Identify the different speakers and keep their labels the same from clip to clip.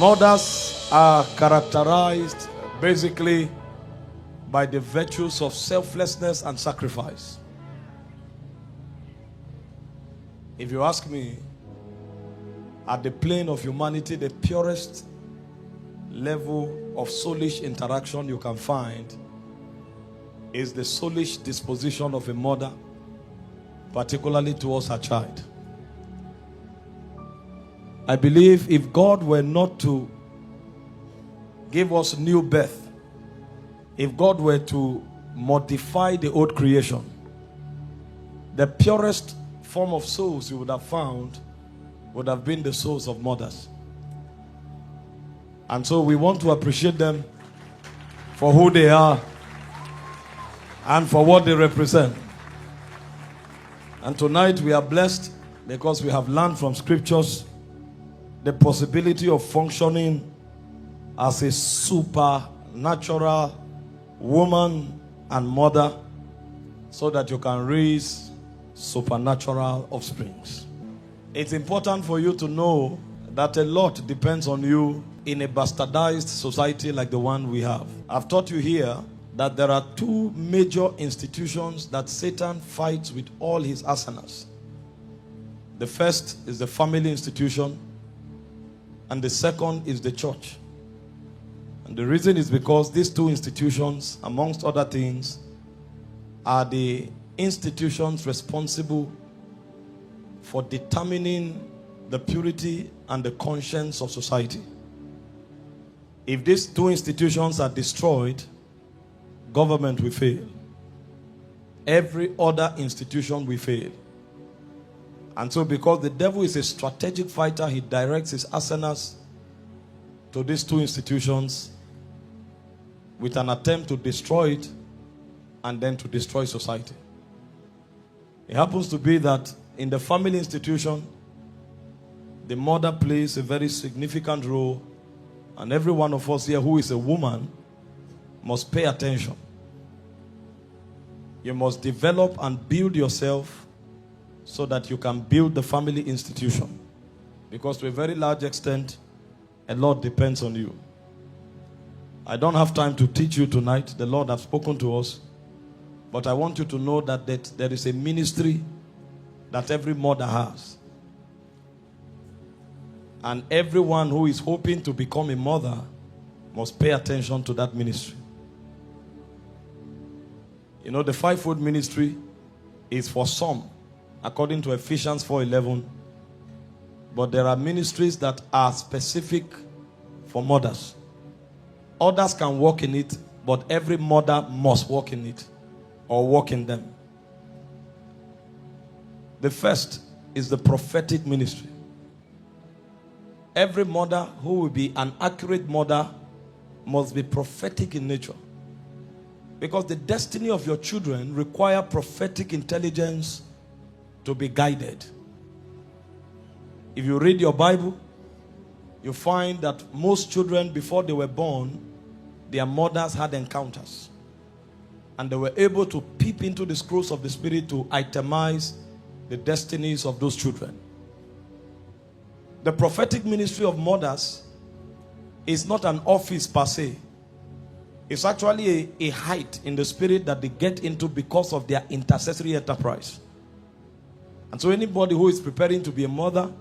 Speaker 1: Mothers are characterized basically by the virtues of selflessness and sacrifice. If you ask me, at the plane of humanity, the purest level of soulish interaction you can find is the soulish disposition of a mother, particularly towards her child. I believe if God were not to give us new birth, if God were to modify the old creation, the purest form of souls you would have found would have been the souls of mothers. And so we want to appreciate them for who they are and for what they represent. And tonight we are blessed because we have learned from scriptures the possibility of functioning as a supernatural woman and mother so that you can raise supernatural offsprings. It's important for you to know that a lot depends on you in a bastardized society like the one we have. I've taught you here that there are two major institutions that Satan fights with all his arsenals. The first is the family institution, and the second is the church. And the reason is because these two institutions, amongst other things, are the institutions responsible for determining the purity and the conscience of society. If these two institutions are destroyed, government will fail. Every other institution will fail. And so because the devil is a strategic fighter, he directs his arsenals to these two institutions with an attempt to destroy it and then to destroy society. It happens to be that in the family institution, the mother plays a very significant role, and every one of us here who is a woman must pay attention. You must develop and build yourself so that you can build the family institution. Because to a very large extent, a lot depends on you. I don't have time to teach you tonight. The Lord has spoken to us. But I want you to know that there is a ministry that every mother has. And everyone who is hoping to become a mother must pay attention to that ministry. You know, the fivefold ministry is for some, according to Ephesians 4:11. But there are ministries that are specific for mothers. Others can walk in it, but every mother must walk in it or walk in them. The first is the prophetic ministry. Every mother who will be an accurate mother must be prophetic in nature. Because the destiny of your children require prophetic intelligence to be guided. If you read your Bible, you find that most children, before they were born, their mothers had encounters. And they were able to peep into the scrolls of the Spirit to itemize the destinies of those children. The prophetic ministry of mothers is not an office per se. It's actually a height in the spirit that they get into because of their intercessory enterprise. And so anybody who is preparing to be a mother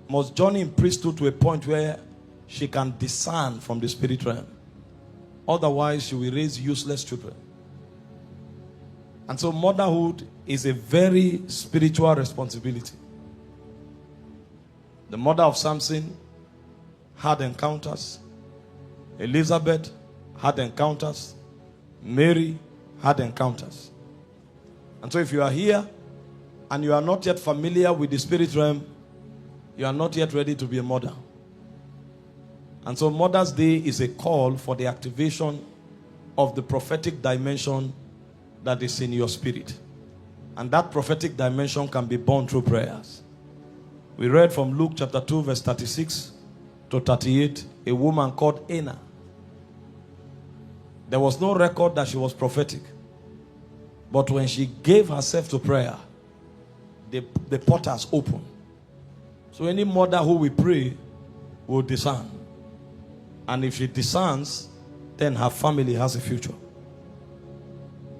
Speaker 1: must journey in priesthood to a point where she can discern from the spirit realm. Otherwise, she will raise useless children. And so motherhood is a very spiritual responsibility. The mother of Samson had encounters. Elizabeth had encounters. Mary had encounters. And so if you are here and you are not yet familiar with the spirit realm, you are not yet ready to be a mother. And so Mother's Day is a call for the activation of the prophetic dimension that is in your spirit. And that prophetic dimension can be born through prayers. We read from Luke chapter 2 verse 36 to 38, a woman called Anna. There was no record that she was prophetic. But when she gave herself to prayer, the portals opened. So any mother who will pray will discern. And if she discerns, then her family has a future.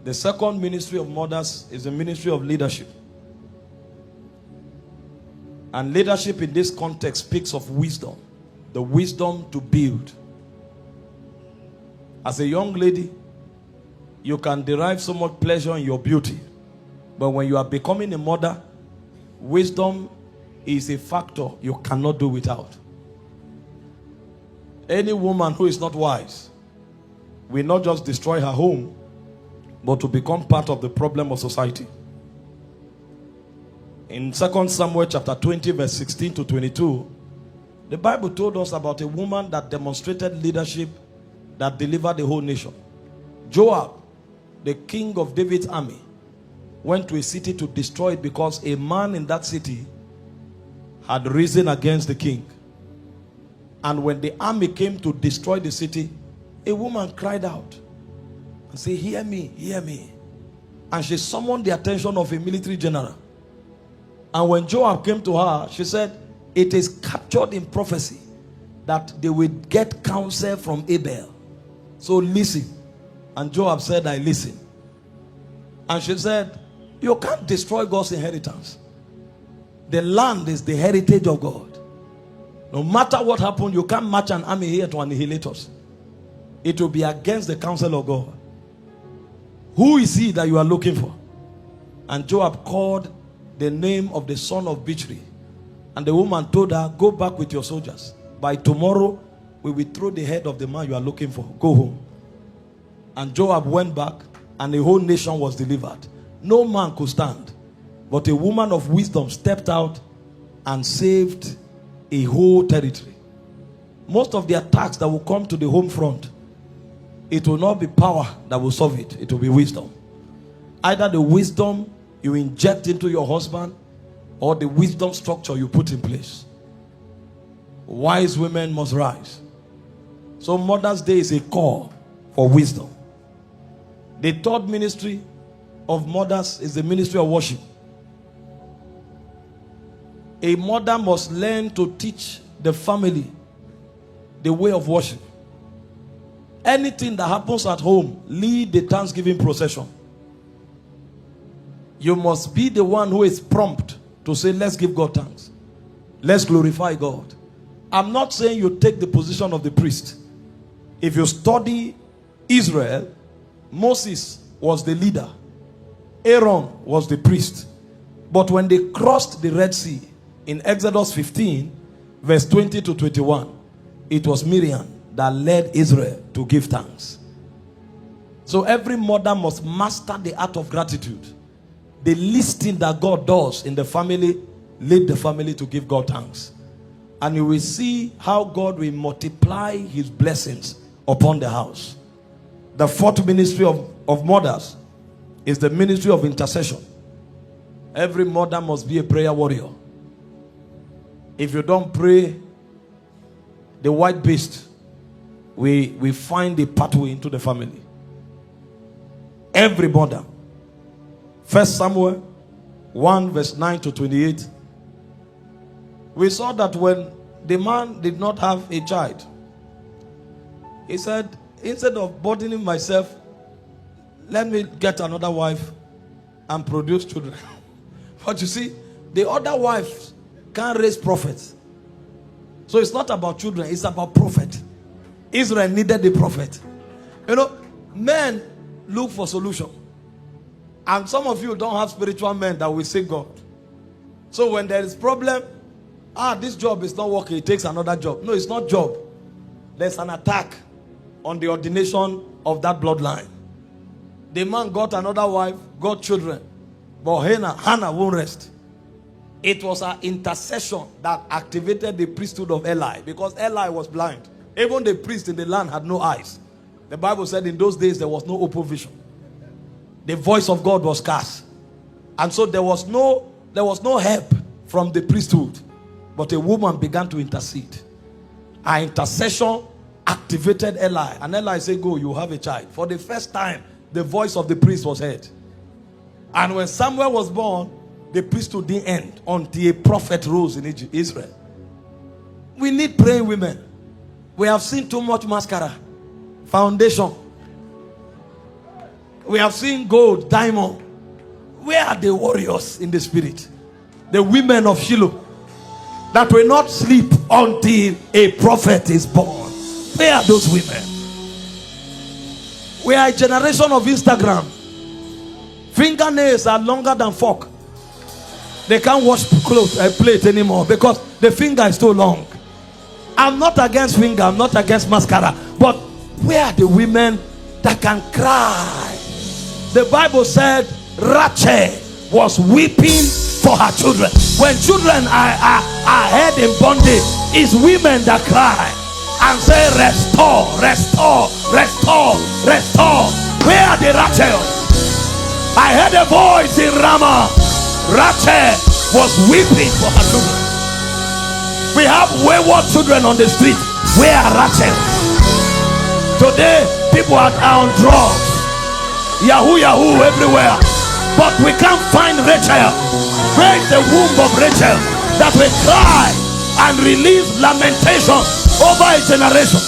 Speaker 1: The second ministry of mothers is the ministry of leadership. And leadership in this context speaks of wisdom. The wisdom to build. As a young lady, you can derive so much pleasure in your beauty. But when you are becoming a mother, wisdom is a factor you cannot do without. Any woman who is not wise will not just destroy her home, but to become part of the problem of society. In 2 Samuel chapter 20 verse 16 to 22, the Bible told us about a woman that demonstrated leadership that delivered the whole nation. Joab, the king of David's army, went to a city to destroy it because a man in that city had risen against the king. And when the army came to destroy the city, a woman cried out and said, "Hear me, hear me." And she summoned the attention of a military general. And when Joab came to her, she said, "It is captured in prophecy that they will get counsel from Abel. So listen." And Joab said, "I listen." And she said, "You can't destroy God's inheritance. The land is the heritage of God. No matter what happened, you can't march an army here to annihilate us. It will be against the counsel of God. Who is he that you are looking for?" And Joab called the name of the son of Bichri. And the woman told her, "Go back with your soldiers. By tomorrow, we will throw the head of the man you are looking for. Go home." And Joab went back, and the whole nation was delivered. No man could stand. But a woman of wisdom stepped out and saved a whole territory. Most of the attacks that will come to the home front, it will not be power that will solve it. It will be wisdom. Either the wisdom you inject into your husband, or the wisdom structure you put in place. Wise women must rise. So Mother's Day is a call for wisdom. The third ministry of mothers is the ministry of worship. A mother must learn to teach the family the way of worship. Anything that happens at home, lead the Thanksgiving procession. You must be the one who is prompt to say, "Let's give God thanks. Let's glorify God." I'm not saying you take the position of the priest. If you study Israel, Moses was the leader. Aaron was the priest. But when they crossed the Red Sea, in Exodus 15, verse 20 to 21, it was Miriam that led Israel to give thanks. So every mother must master the art of gratitude. The least thing that God does in the family, lead the family to give God thanks. And you will see how God will multiply his blessings upon the house. The fourth ministry of mothers is the ministry of intercession. Every mother must be a prayer warrior. If you don't pray, the white beast we find a pathway into the family. Every mother. 1 Samuel 1 verse 9 to 28. We saw that when the man did not have a child, he said, "Instead of burdening myself, let me get another wife and produce children." But you see, the other wives can't raise prophets. So it's not about children, it's about prophet. Israel needed the prophet. You know, men look for solution. And some of you don't have spiritual men that will seek God. So when there is problem, this job is not working, it takes another job. No, it's not job. There's an attack on the ordination of that bloodline. The man got another wife, got children. But Hannah won't rest. It was her intercession that activated the priesthood of Eli, because Eli was blind. Even the priest in the land had no eyes. The Bible said in those days there was no open vision. The voice of God was scarce. And so there was no help from the priesthood. But a woman began to intercede. Her intercession activated Eli. And Eli said, "Go, you have a child." For the first time, the voice of the priest was heard. And when Samuel was born, the priesthood didn't end until a prophet rose in Israel. We need praying women. We have seen too much mascara, foundation. We have seen gold, diamond. Where are the warriors in the spirit? The women of Shiloh that will not sleep until a prophet is born. Where are those women? We are a generation of Instagram. Fingernails are longer than fork. They can't wash clothes, plate anymore because the finger is too long. I'm not against finger, I'm not against mascara, but where are the women that can cry? The Bible said Rachel was weeping for her children. When children are held in bondage, it's women that cry and say, restore, restore, restore, restore. Where are the Rachel? I heard a voice in Ramah. Rachel was weeping for her children. We have wayward children on the street. Where are Rachel? Today, people are on drugs. Yahoo, Yahoo everywhere. But we can't find Rachel. Where is the womb of Rachel that will cry and release lamentation over a generation?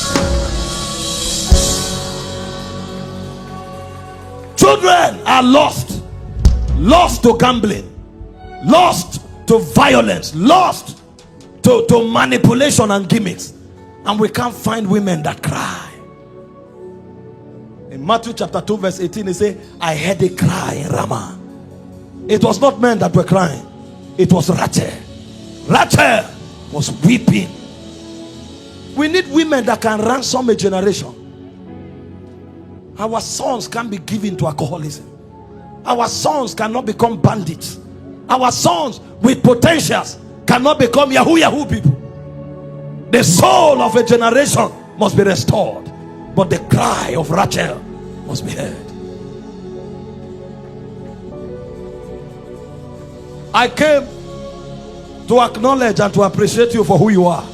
Speaker 1: Children are lost to gambling, lost to violence, lost to manipulation and gimmicks, and we can't find women that cry. In Matthew chapter 2 verse 18, he says, I heard a cry in Ramah. It was not men that were crying, it was Rachel. Rachel was weeping. We need women that can ransom a generation. Our sons can't be given to alcoholism. Our sons cannot become bandits. Our sons with potentials cannot become Yahoo Yahoo people. The soul of a generation must be restored, but the cry of Rachel must be heard. I came to acknowledge and to appreciate you for who you are,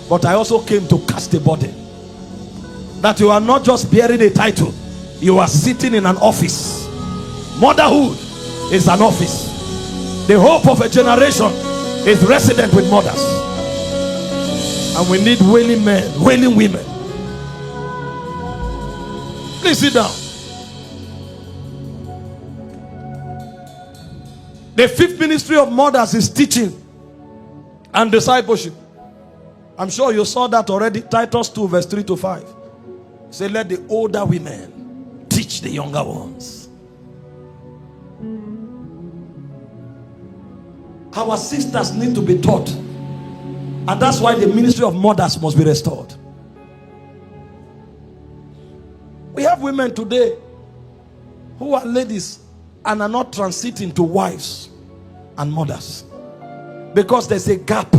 Speaker 1: but I also came to cast a burden that you are not just bearing a title, you are sitting in an office. Motherhood is an office. The hope of a generation is resident with mothers, and we need wailing men, wailing women. Please sit down. The fifth ministry of mothers is teaching and discipleship. I'm sure you saw that already. Titus 2 verse 3 to 5. Say, let the older women teach the younger ones. Our sisters need to be taught, and that's why the ministry of mothers must be restored. We have women today who are ladies and are not transiting to wives and mothers because there's a gap.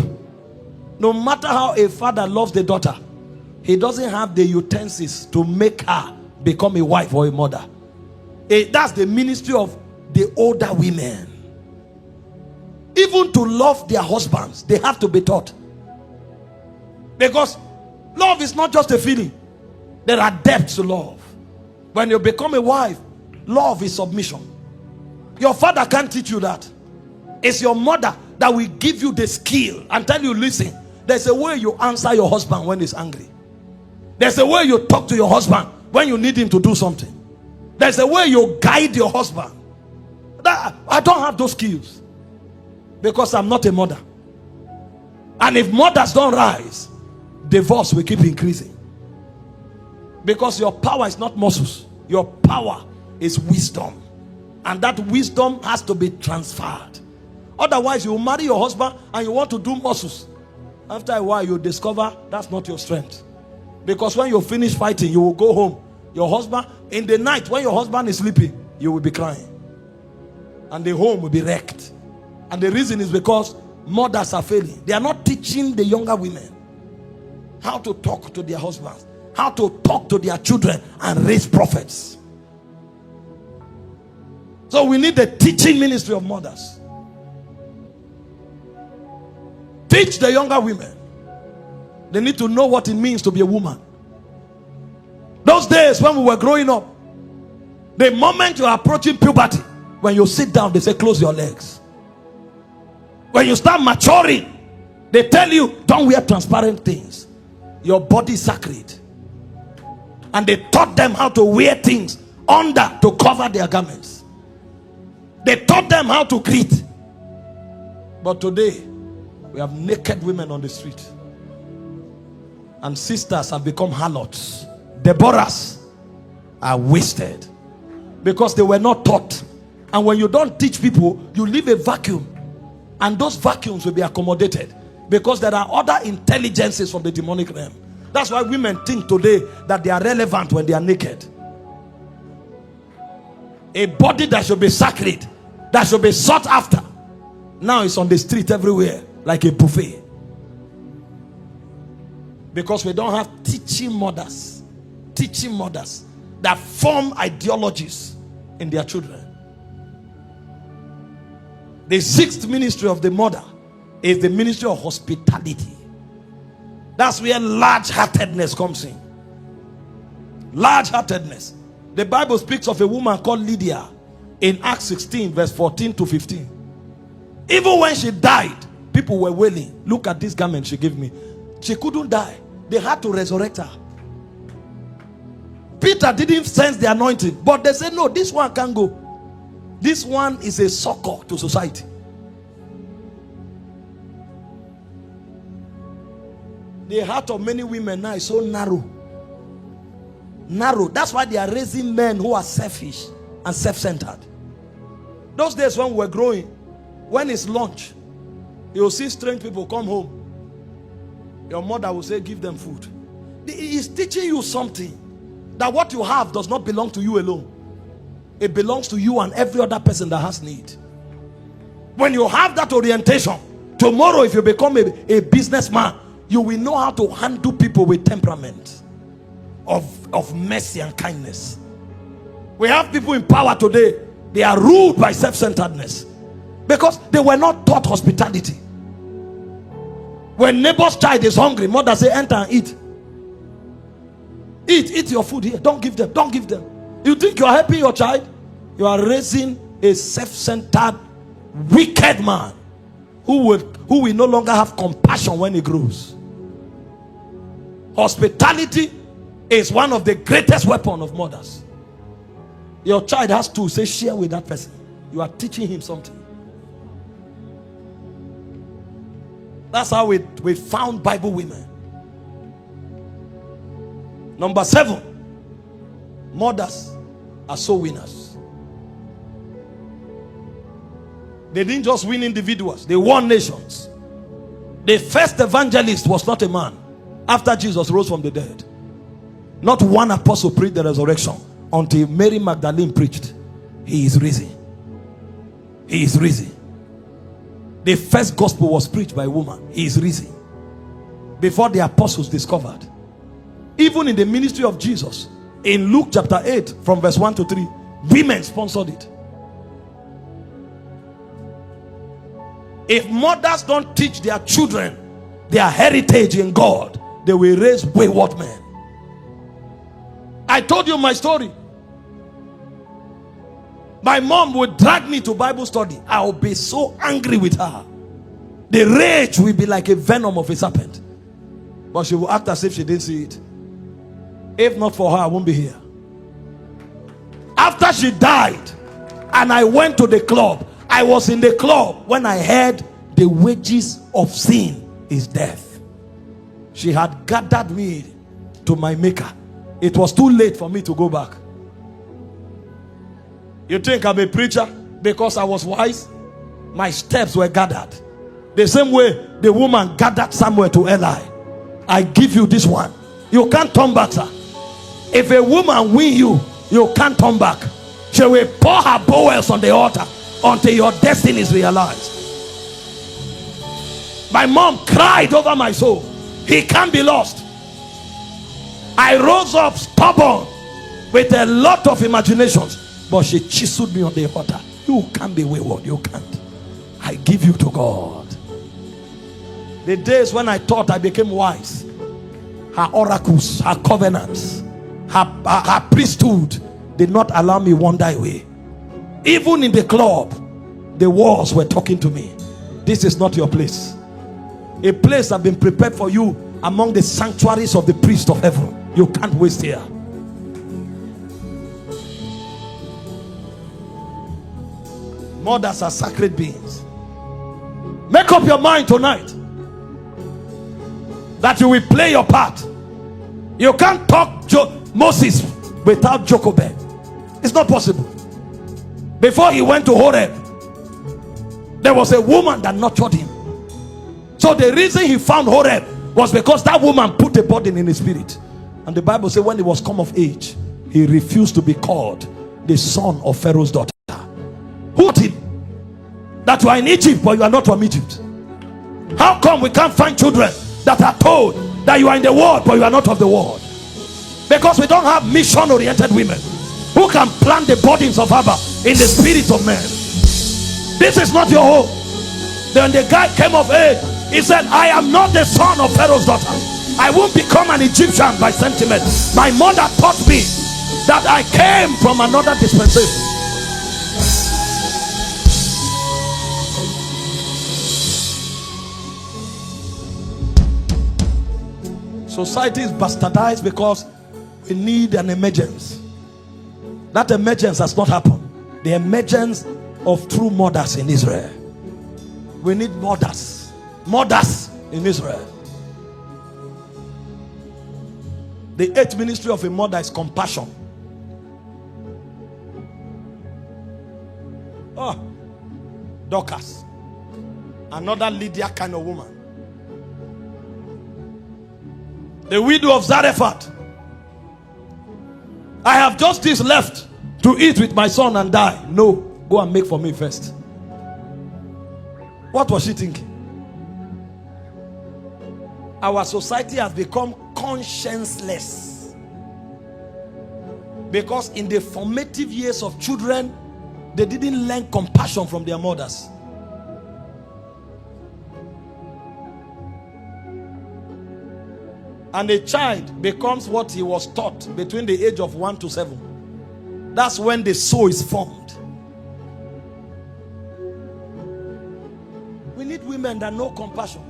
Speaker 1: No matter how a father loves the daughter, he doesn't have the utensils to make her become a wife or a mother. That's the ministry of the older women. Even to love their husbands, they have to be taught, because love is not just a feeling. There are depths to love. When you become a wife, love is submission. Your father can't teach you that. It's your mother that will give you the skill and tell you, listen, there's a way you answer your husband when he's angry. There's a way you talk to your husband when you need him to do something. There's a way you guide your husband. I don't have those skills because I'm not a mother. And if mothers don't rise, divorce will keep increasing. Because your power is not muscles. Your power is wisdom. And that wisdom has to be transferred. Otherwise, you will marry your husband and you want to do muscles. After a while, you discover that's not your strength. Because when you finish fighting, you will go home. Your husband, in the night when your husband is sleeping, you will be crying. And the home will be wrecked. And the reason is because mothers are failing. They are not teaching the younger women how to talk to their husbands, how to talk to their children and raise prophets. So we need the teaching ministry of mothers. Teach the younger women. They need to know what it means to be a woman. Those days when we were growing up, the moment you are approaching puberty, when you sit down, they say close your legs. When you start maturing, they tell you don't wear transparent things. Your body is sacred. And they taught them how to wear things under to cover their garments. They taught them how to greet. But today, we have naked women on the street. And sisters have become harlots. Deborahs are wasted because they were not taught. And when you don't teach people, you leave a vacuum. And those vacuums will be accommodated because there are other intelligences from the demonic realm. That's why women think today that they are relevant when they are naked. A body that should be sacred, that should be sought after, now it's on the street everywhere like a buffet. Because we don't have teaching mothers that form ideologies in their children. The sixth ministry of the mother is the ministry of hospitality. That's where large-heartedness comes in. Large-heartedness. The Bible speaks of a woman called Lydia in Acts 16 verse 14 to 15. Even when she died, people were wailing. Look at this garment she gave me. She couldn't die. They had to resurrect her. Peter didn't sense the anointing, but they said, no, this one can't go. This one is a succor to society. The heart of many women now is so narrow. Narrow. That's why they are raising men who are selfish and self-centered. Those days when we were growing, when it's lunch, you'll see strange people come home. Your mother will say, give them food. He is teaching you something. That what you have does not belong to you alone. It belongs to you and every other person that has need. When you have that orientation, tomorrow if you become a businessman, you will know how to handle people with temperament of mercy and kindness. We have people in power today. They are ruled by self-centeredness because they were not taught hospitality. When neighbor's child is hungry, mother say, enter and eat. Eat your food here. Don't give them. Don't give them. You think you are helping your child? You are raising a self-centered, wicked man who will no longer have compassion when he grows. Hospitality is one of the greatest weapons of mothers. Your child has to say, share with that person. You are teaching him something. That's how we found Bible women. Number 7, mothers are soul winners. They didn't just win individuals, they won nations. The first evangelist was not a man after Jesus rose from the dead. Not one apostle preached the resurrection until Mary Magdalene preached. He is risen. He is risen. The first gospel was preached by a woman. He is risen. Before the apostles discovered. Even in the ministry of Jesus, in Luke chapter 8 from verse 1 to 3, women sponsored it. If mothers don't teach their children their heritage in God, they will raise wayward men. I told you my story. My mom would drag me to Bible study. I will be so angry with her. The rage will be like a venom of a serpent. But she will act as if she didn't see it. If not for her, I won't be here. After she died and I went to the club, I was in the club when I heard the wages of sin is death. She had gathered me to my maker. It was too late for me to go back. You think I'm a preacher because I was wise? My steps were gathered. The same way the woman gathered Samuel to Eli. I give you this one. You can't turn back, sir. If a woman win you, you can't turn back. She will pour her bowels on the altar until your destiny is realized. My mom cried over my soul. He can't be lost. I rose up stubborn with a lot of imaginations, but she chiseled me on the altar. You can't be wayward. You can't. I give you to God. The days when I thought I became wise, her oracles, her covenants, her priesthood did not allow me wander away. Even in the club, the walls were talking to me. This is not your place. A place has been prepared for you among the sanctuaries of the priest of heaven. You can't waste here. Mothers are sacred beings. Make up your mind tonight that you will play your part. You can't talk Moses without Jochebed. It's not possible. Before he went to Horeb, there was a woman that nurtured him. So the reason he found Horeb was because that woman put a burden in his spirit. And the Bible says when he was come of age, he refused to be called the son of Pharaoh's daughter. Who told him that you are in Egypt but you are not from Egypt? How come we can't find children that are told that you are in the world but you are not of the world? Because we don't have mission oriented women who can plant the burdens of Abba in the spirits of men. This is not your home. Then the guy came of age. He said, I am not the son of Pharaoh's daughter. I won't become an Egyptian by sentiment. My mother taught me that I came from another dispensation. Society is bastardized because we need an emergence. That emergence has not happened. The emergence of true mothers in Israel. We need mothers. Mothers in Israel. The eighth ministry of a mother is compassion. Oh, Dorcas, another Lydia kind of woman. The widow of Zarephath. I have just this left to eat with my son and die. No, go and make for me first. What was she thinking? Our society has become conscienceless because in the formative years of children, they didn't learn compassion from their mothers. And a child becomes what he was taught between the age of 1 to 7. That's when the soul is formed. We need women that know compassion.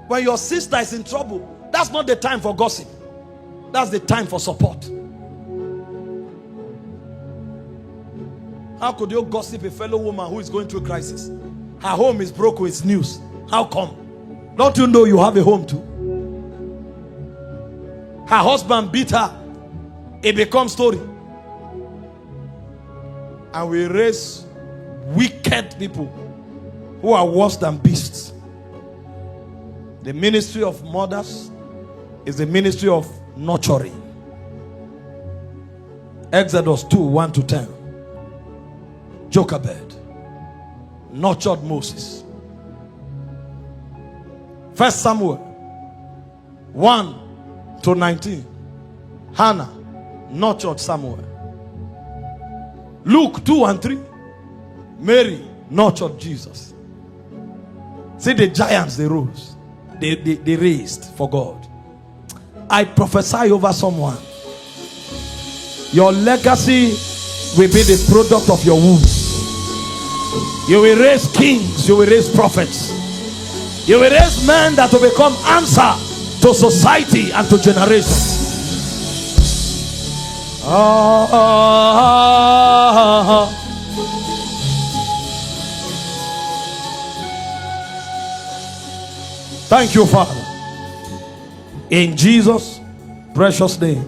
Speaker 1: When your sister is in trouble, that's not the time for gossip. That's the time for support. How could you gossip a fellow woman who is going through crisis? Her home is broke with news. How come? Don't you know you have a home too? Her husband beat her. It becomes story. And we raise wicked people who are worse than beasts. The ministry of mothers is the ministry of nurturing. Exodus 2, 1 to 10. Jochebed nurtured Moses. 1 Samuel 1 to 19. Hannah nurtured Samuel. Luke 2 and 3. Mary nurtured Jesus. See the giants they rose. They raised for God. I prophesy over someone. Your legacy will be the product of your womb. You will raise kings. You will raise prophets. You will raise men that will become answer to society and to generations. Thank you, Father. In Jesus' precious name.